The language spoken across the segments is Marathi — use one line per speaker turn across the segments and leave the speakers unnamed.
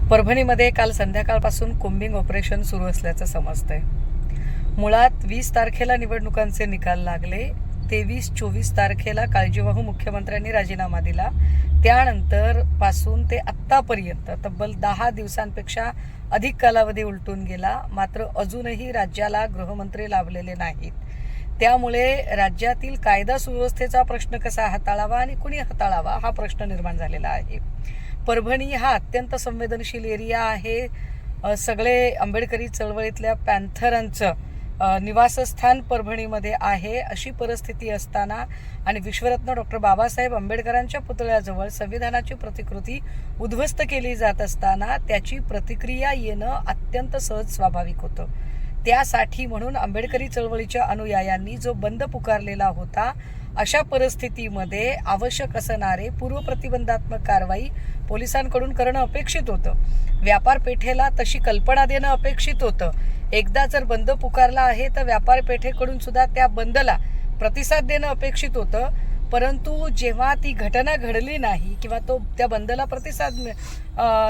परभणीमध्ये काल संध्याकाळपासून कोम्बिंग ऑपरेशन सुरू असल्याचं समजतंय। मुळात 20 तारखेला निवडणुकांचे निकाल लागले, 23-24 तारखेला काळजीवाहू मुख्यमंत्र्यांनी राजीनामा दिला। त्यानंतर पासून ते आत्तापर्यंत तब्बल 10 दिवसांपेक्षा अधिक कालावधी उलटून गेला, मात्र अजूनही राज्याला गृहमंत्री लाभलेले नाहीत। त्यामुळे राज्यातील कायदा सुव्यवस्थेचा प्रश्न कसा हाताळावा आणि कुणी हाताळावा हा प्रश्न निर्माण झालेला आहे। परभणी हा अत्यंत संवेदनशील एरिया आहे। सगळे आंबेडकरी चळवळीतल्या पॅन्थरांचं निवासस्थान परभणीमध्ये आहे। अशी परिस्थिती असताना आणि विश्वरत्न डॉक्टर बाबासाहेब आंबेडकरांच्या पुतळ्याजवळ संविधानाची प्रतिकृती उद्ध्वस्त केली जात असताना त्याची प्रतिक्रिया येणं अत्यंत सहज स्वाभाविक होतं। त्यासाठी म्हणून आंबेडकरी चळवळीच्या अनुयायांनी जो बंद पुकारलेला होता, अशा परिस्थितीमध्ये आवश्यक असणारे पूर्वप्रतिबंधात्मक कारवाई पोलिसांकडून करणं अपेक्षित होतं। व्यापार पेठेला तशी कल्पना देणं अपेक्षित होतं। एकदा जर बंद पुकारला आहे तर व्यापार पेठेकडून सुद्धा त्या बंदला प्रतिसाद देणं अपेक्षित होतं। परंतु जेव्हा ती घटना घडली नाही किंवा त्या बंदला प्रतिसाद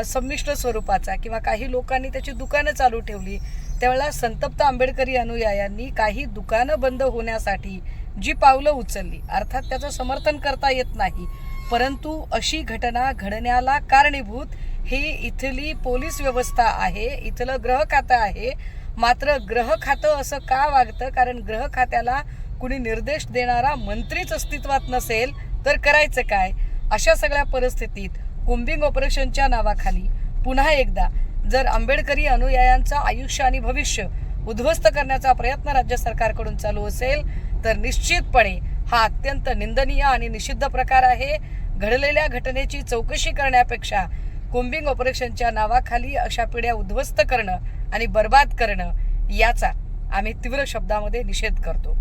संमिश्र स्वरूपाचा किंवा काही लोकांनी त्याची दुकानं चालू ठेवली, त्यावेळेला संतप्त आंबेडकरी अनुयायांनी काही दुकानं बंद होण्यासाठी जी पावलं उचलली, अर्थात त्याचं समर्थन करता येत नाही, परंतु अशी घटना घडण्याला कारणीभूत ही इथली पोलीस व्यवस्था आहे, इथलं गृह खातं आहे। मात्र गृह खातं असं का वागतं? कारण गृह खात्याला कुणी निर्देश देणारा मंत्रीच अस्तित्वात नसेल तर करायचं काय? अशा सगळ्या परिस्थितीत कोम्बिंग ऑपरेशनच्या नावाखाली पुन्हा एकदा जर आंबेडकरी अनुयायांचं आयुष्य आणि भविष्य उद्ध्वस्त करण्याचा प्रयत्न राज्य सरकारकडून चालू असेल तर निश्चितपणे हा अत्यंत निंदनीय आणि निषिद्ध प्रकार आहे। घडलेल्या घटनेची चौकशी करण्यापेक्षा कोम्बिंग ऑपरेशनच्या नावाखाली अशा पिढ्या उद्ध्वस्त करणं आणि बर्बाद करणं याचा आम्ही तीव्र शब्दामध्ये निषेध करतो।